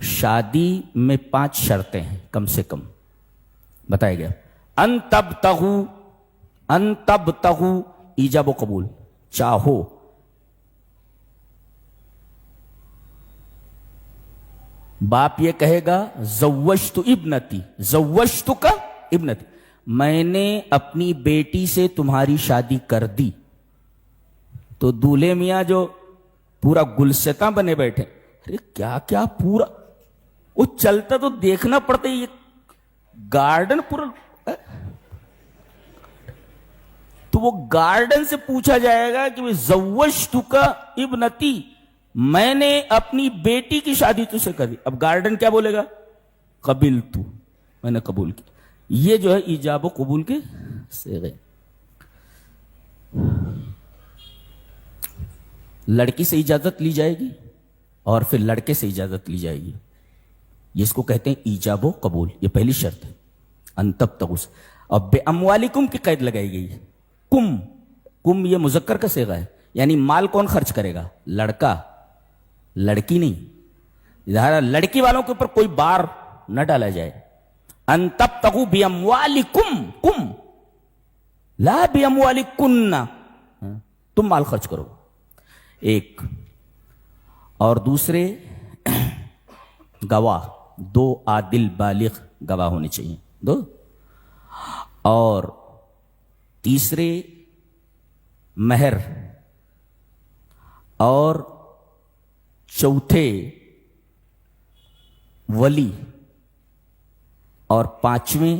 شادی میں 5 شرطیں ہیں کم سے کم بتایا گیا. ان تبتغوا ایجاب و قبول، چاہو. باپ یہ کہے گا زوجت ابنتی، زوجتک ابنتی، میں نے اپنی بیٹی سے تمہاری شادی کر دی. تو دولہے میاں جو پورا گلستاں بنے بیٹھے، ارے کیا کیا پورا وہ چلتا تو دیکھنا پڑتا، یہ گارڈن پورا. تو وہ گارڈن سے پوچھا جائے گا کہ زوجتک ابنتی، میں نے اپنی بیٹی کی شادی تجھ سے کر دی. اب گارڈن کیا بولے گا؟ قبلت، میں نے قبول کی. یہ جو ہے ایجاب و قبول کے صیغے. لڑکی سے اجازت لی جائے گی اور پھر لڑکے سے اجازت لی جائے گی، جس کو کہتے ہیں ایجاب و قبول. یہ پہلی شرط ہے. ان تبتغوا. اور بے اموالکم کی قید لگائی گئی. کم یہ مذکر کا صیغہ ہے، یعنی مال کون خرچ کرے گا؟ لڑکا، لڑکی نہیں. لڑکی والوں کے اوپر کوئی بار نہ ڈالا جائے. ان تبتغوا باموالکم، کم لا باموالکن، تم مال خرچ کرو. ایک. اور دوسرے گواہ، 2 عادل بالغ گواہ ہونے چاہیے، 2. اور تیسرے مہر، اور چوتھے ولی، اور 5ویں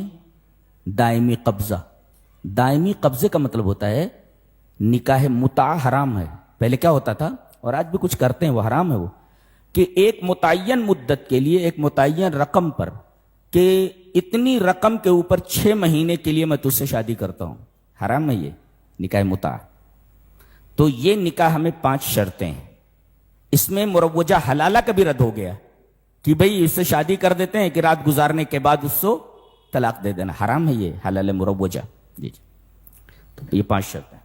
دائمی قبضہ. دائمی قبضے کا مطلب ہوتا ہے نکاح متع حرام ہے. پہلے کیا ہوتا تھا اور آج بھی کچھ کرتے ہیں وہ حرام ہے، وہ کہ ایک متعین مدت کے لیے ایک متعین رقم پر، کہ اتنی رقم کے اوپر 6 مہینے کے لیے میں تجھ سے شادی کرتا ہوں. حرام ہے یہ نکاح متع. تو یہ نکاح ہمیں 5 شرطیں ہیں. اس میں مروجہ حلالہ کا بھی رد ہو گیا کہ بھئی اس سے شادی کر دیتے ہیں کہ رات گزارنے کے بعد اس کو طلاق دے دینا. حرام ہے یہ حلال مروجہ. جی تو یہ 5 شرطیں.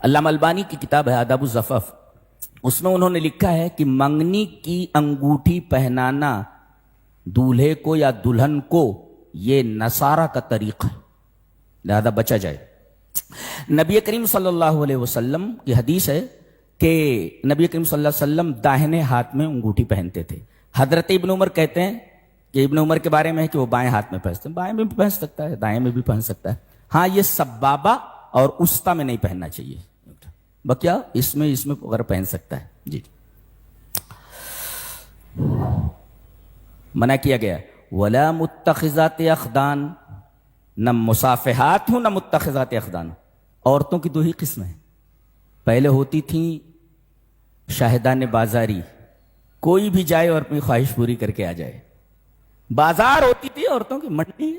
علامہ البانی کی کتاب ہے آداب الزفاف، اس میں انہوں نے لکھا ہے کہ منگنی کی انگوٹھی پہنانا دولہے کو یا دلہن کو یہ نصارہ کا طریقہ ہے، لہذا بچا جائے. نبی کریم صلی اللہ علیہ وسلم کی حدیث ہے کہ نبی کریم صلی اللہ علیہ وسلم داہنے ہاتھ میں انگوٹھی پہنتے تھے. حضرت ابن عمر کہتے ہیں کہ ابن عمر کے بارے میں ہے کہ وہ بائیں ہاتھ میں پہنتے ہیں. بائیں میں بھی پہن سکتا ہے، دائیں میں بھی پہن سکتا ہے. ہاں یہ سبابہ اور استا میں نہیں پہننا چاہیے. بکیا اس میں اگر پہن سکتا ہے. جی منع کیا گیا. ولا متخذات اخدان، نہ مصافحات ہوں نہ متخذات اخدان. عورتوں کی 2 ہی قسمیں ہیں. پہلے ہوتی تھیں شاہدان بازاری، کوئی بھی جائے اور اپنی خواہش پوری کر کے آ جائے. بازار ہوتی تھی عورتوں کی، منڈی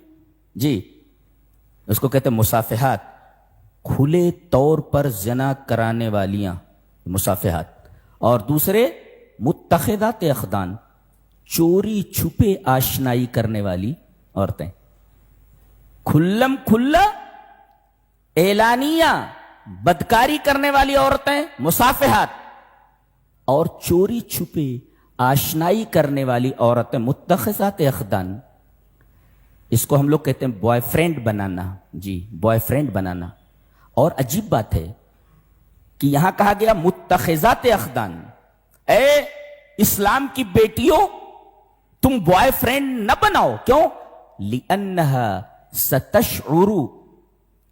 جی، اس کو کہتے ہیں مصافحات، کھلے طور پر زنا کرانے والیاں مصافحات. اور دوسرے متخذات اخدان، چوری چھپے آشنائی کرنے والی عورتیں. کھلم کھلا اعلانیہ بدکاری کرنے والی عورتیں مصافحات، اور چوری چھپے آشنائی کرنے والی عورتیں متخذات اخدان. اس کو ہم لوگ کہتے ہیں بوائے فرینڈ بنانا. جی بوائے فرینڈ بنانا. اور عجیب بات ہے کہ یہاں کہا گیا متخذات اخدان. اے اسلام کی بیٹیوں تم بوائے فرینڈ نہ بناؤ. کیوں؟ لِأَنَّهَا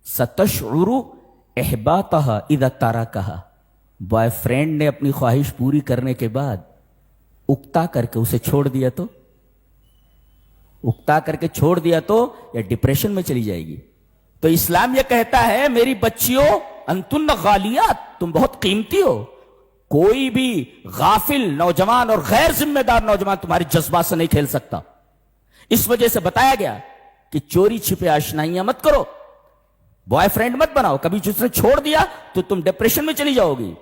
ستشعر احباطها اذا تركها. بوائے فرینڈ نے اپنی خواہش پوری کرنے کے بعد اکتا کر کے اسے چھوڑ دیا تو، اکتا کر کے چھوڑ دیا تو یا ڈپریشن میں چلی جائے گی. تو اسلام یہ کہتا ہے میری بچیوں انتن غالیات، تم بہت قیمتی ہو. کوئی بھی غافل نوجوان اور غیر ذمہ دار نوجوان تمہارے جذبات سے نہیں کھیل سکتا. اس وجہ سے بتایا گیا کہ چوری چھپے آشنائیاں مت کرو، بوائے فرینڈ مت بناؤ. کبھی جس نے چھوڑ دیا تو تم ڈپریشن میں چلی جاؤ گی.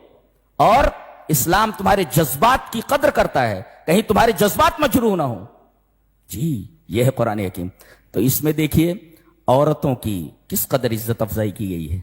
اور اسلام تمہارے جذبات کی قدر کرتا ہے، کہیں تمہارے جذبات مجروح نہ ہوں. جی یہ ہے قرآن حکیم. تو اس میں دیکھیے عورتوں کی کس قدر عزت افزائی کی گئی ہے.